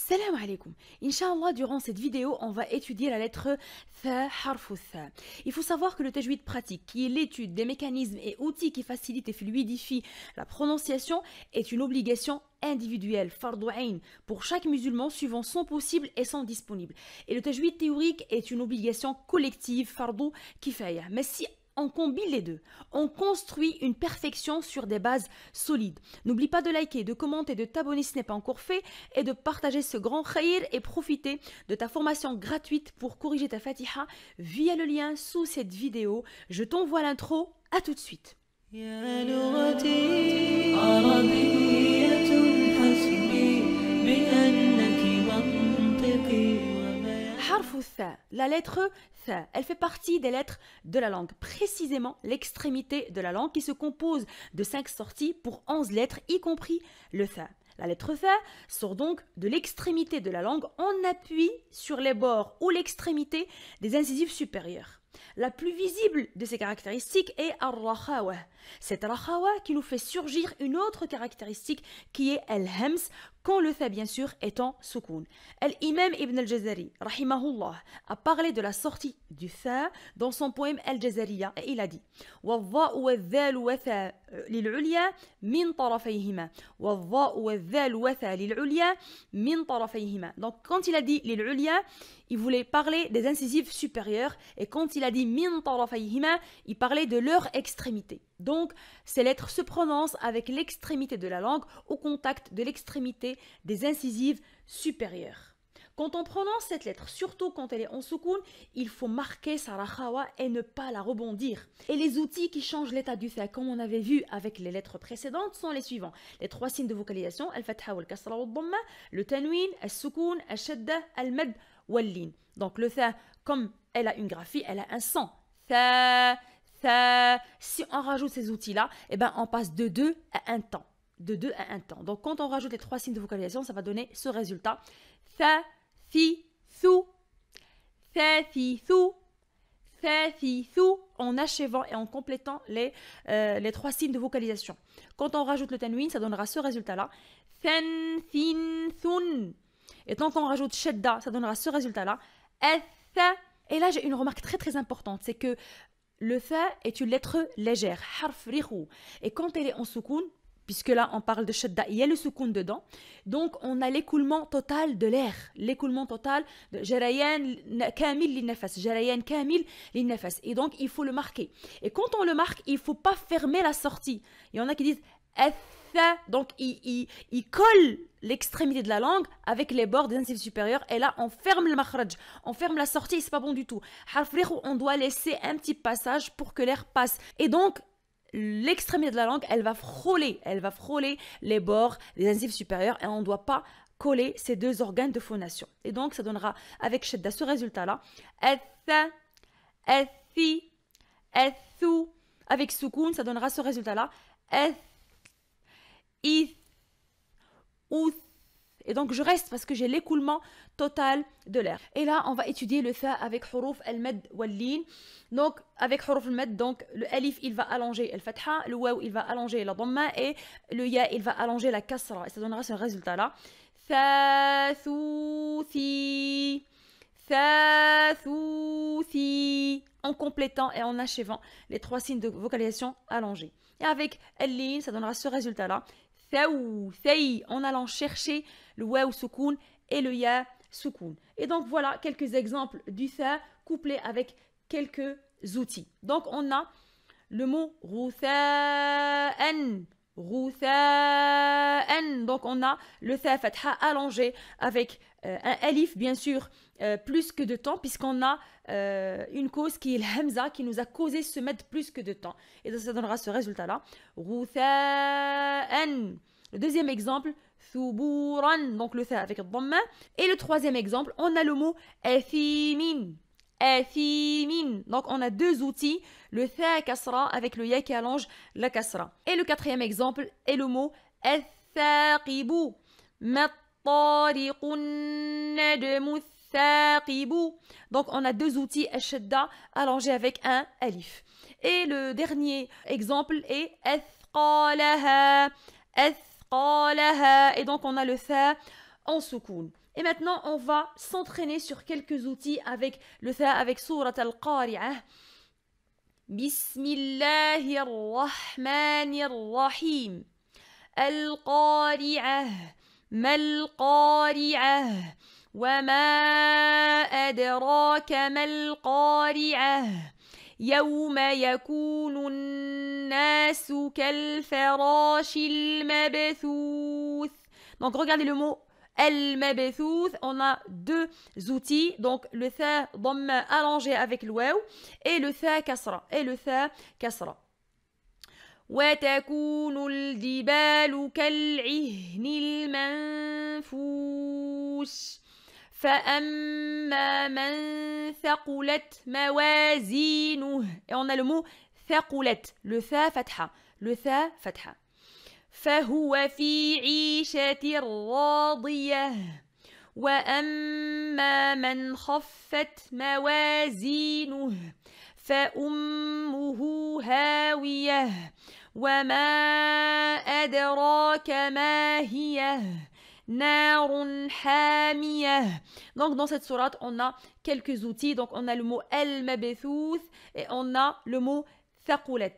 Salam alaikum. Inch'Allah, durant cette vidéo, on va étudier la lettre Tha, harfu Tha. Il faut savoir que le tajwid pratique, qui est l'étude des mécanismes et outils qui facilitent et fluidifient la prononciation, est une obligation individuelle, fardu ayn, pour chaque musulman suivant son possible et son disponible. Et le tajwid théorique est une obligation collective, fardu kifaya. Mais si on combine les deux, on construit une perfection sur des bases solides. N'oublie pas de liker, de commenter, de t'abonner si ce n'est pas encore fait et de partager ce grand khayr et profiter de ta formation gratuite pour corriger ta fatiha via le lien sous cette vidéo. Je t'envoie l'intro, à tout de suite. La lettre Tha, elle fait partie des lettres de la langue, précisément l'extrémité de la langue qui se compose de 5 sorties pour 11 lettres, y compris le Tha. La lettre Tha sort donc de l'extrémité de la langue en appui sur les bords ou l'extrémité des incisives supérieures. La plus visible de ces caractéristiques est Ar-Rakhawa. C'est Rakhawa qui nous fait surgir une autre caractéristique qui est Al-Hams, quand le Tha bien sûr est en soukoun. L'imam Ibn al-Jazari, rahimahullah, a parlé de la sortie du Tha dans son poème Al-Jazariya et il a dit وَالضَّاءُ وَالذَّالُ وَثَا لِلْعُلْيَا مِنْ طَرَفَيْهِمَا وَالضَّاءُ وَالذَّالُ وَثَا لِلْعُلْيَا مِنْ طَرَفَيْهِمَا. Donc quand il a dit لِلْعُلْيَا, il voulait parler des incisives supérieures et quand il a dit min tarafayhima, il parlait de leur extrémité. Donc, ces lettres se prononcent avec l'extrémité de la langue au contact de l'extrémité des incisives supérieures. Quand on prononce cette lettre, surtout quand elle est en soukoun, il faut marquer sa rakhawa et ne pas la rebondir. Et les outils qui changent l'état du Tha, comme on avait vu avec les lettres précédentes, sont les suivants. Les 3 signes de vocalisation, al-fatha wal-kasra wal-dhamma, le tanwin, al-soukoun, al-shadda, al-mad, wal-lin. Donc le Tha, comme elle a une graphie, elle a un son. Tha, Tha. Si on rajoute ces outils-là, eh ben on passe de 2 à 1 temps. De 2 à 1 temps. Donc quand on rajoute les 3 signes de vocalisation, ça va donner ce résultat. Tha, Thi, Thu, Tha, Thi, Thu, Tha, Thi, Thu, en achevant et en complétant les 3 signes de vocalisation. Quand on rajoute le tanwin, ça donnera ce résultat-là. Than, Thin, Thun. Et tant qu'on rajoute shadda, ça donnera ce résultat-là. Tha. Et là, j'ai une remarque très très importante, c'est que le Tha est une lettre légère, harf rihu. Et quand elle est en soukoun, puisque là on parle de shadda, il y a le soukoun dedans, donc on a l'écoulement total de l'air, l'écoulement total de jarayan kamil linnafas, jarayan kamil linnafas. Et donc il faut le marquer. Et quand on le marque, il ne faut pas fermer la sortie. Il y en a qui disent Tha, donc il colle l'extrémité de la langue avec les bords des incisives supérieurs et là on ferme le makhraj, on ferme la sortie et c'est pas bon du tout. Harf rihu, on doit laisser un petit passage pour que l'air passe. Et donc l'extrémité de la langue, elle va frôler les bords des incisives supérieures et on ne doit pas coller ces 2 organes de phonation. Et donc ça donnera avec shadda ce résultat-là. Tha, Thi, Thu. Avec soukoun, ça donnera ce résultat-là. Ith, Outh. Et donc je reste parce que j'ai l'écoulement total de l'air. Et là on va étudier le Tha avec huruf al-mad wal-lin. Donc avec huruf al-mad, donc le alif il va allonger le fatha, le waw il va allonger la dhamma et le ya il va allonger la kasra. Et ça donnera ce résultat là. Tha, Thu, Thi, Tha, Thu, Thi. En complétant et en achevant les 3 signes de vocalisation allongés. Et avec al-lin, ça donnera ce résultat là. Thaou, Thaï, en allant chercher le waw soukoun et le ya soukoun. Et donc voilà quelques exemples du Tha couplés avec quelques outils. Donc on a le mot Rutha'an, Rutha'an. Donc on a le Tha fatha allongé avec un alif bien sûr plus que de temps puisqu'on a une cause qui est le hamza qui nous a causé se mettre plus que de temps. Et donc ça donnera ce résultat-là. Rutha'an. Le deuxième exemple, thuburan, donc le Tha avec le dhamma. Et le troisième exemple, on a le mot athimin. Athimin. Donc on a 2 outils, le Tha kasra avec le ya qui allonge la kasra. Et le quatrième exemple est le mot athaqibu. Mattariqun nadmu thaqibu. Donc on a 2 outils, ashadda allongé avec un alif. Et le dernier exemple est athqalaha. Et donc on a le Tha en soukoun. Et maintenant, on va s'entraîner sur quelques outils avec le tha, avec Surat al-Qari'ah. Bismillahirrahmanirrahim. Al-Qari'ah. Mal-Qari'ah. وما أدراك ما القارعة يوم يكون الناس كالفراش المبثوث. Donc regardez le mot al-mabthouth, on a deux outils, donc le tha dhamma allongé avec le waw et le tha kasra. وتكون الجبال كالعهن المنفوش فأما من ثقلت موازينه. Et on a le mot ثقلت, le tha fatha. فهو في عيشة راضية وأما من خفت موازينه فأمه هاوية وما أدراك ما هي نار حامية. Donc dans cette sourate, on a quelques outils. Donc on a le mot al-mabthouth et on a le mot thaqulat.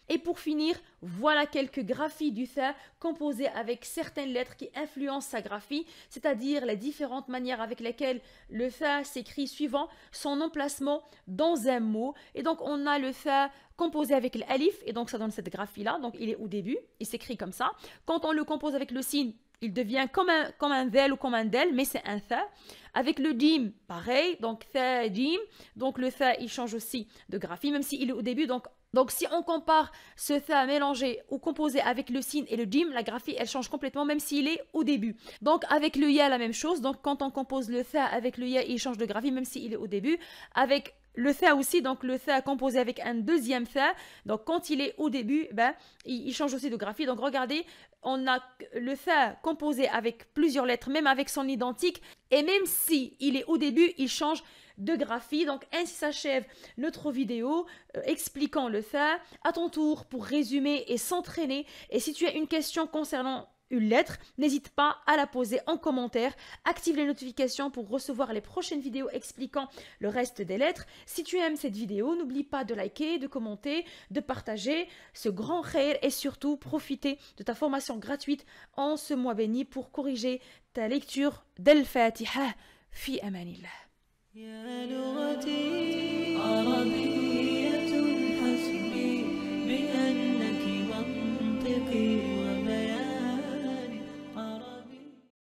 Et pour finir, voilà quelques graphies du tha composées avec certaines lettres qui influencent sa graphie, c'est-à-dire les différentes manières avec lesquelles le tha s'écrit suivant son emplacement dans un mot. Et donc on a le tha composé avec l'alif, et donc ça donne cette graphie-là. Donc il est au début, il s'écrit comme ça. Quand on le compose avec le sin, il devient comme un del ou comme un del, mais c'est un tha. Avec le dim, pareil, donc tha, dim. Donc le tha, il change aussi de graphie, même s'il est au début. Donc si on compare ce tha mélangé ou composé avec le sin et le dim, la graphie, elle change complètement, même s'il est au début. Donc avec le ya, la même chose. Donc quand on compose le tha avec le ya, il change de graphie, même s'il est au début. Avec le tha aussi, donc le tha composé avec un deuxième tha, donc quand il est au début, ben, il change aussi de graphie. Donc regardez, on a le tha composé avec plusieurs lettres, même avec son identique, et même si il est au début, il change de graphie. Donc ainsi s'achève notre vidéo expliquant le tha. À ton tour pour résumer et s'entraîner. Et si tu as une question concernant une lettre, n'hésite pas à la poser en commentaire. Active les notifications pour recevoir les prochaines vidéos expliquant le reste des lettres. Si tu aimes cette vidéo, n'oublie pas de liker, de commenter, de partager ce grand khair et surtout profiter de ta formation gratuite en ce mois béni pour corriger ta lecture d'Al-Fatiha. Fi amanillah.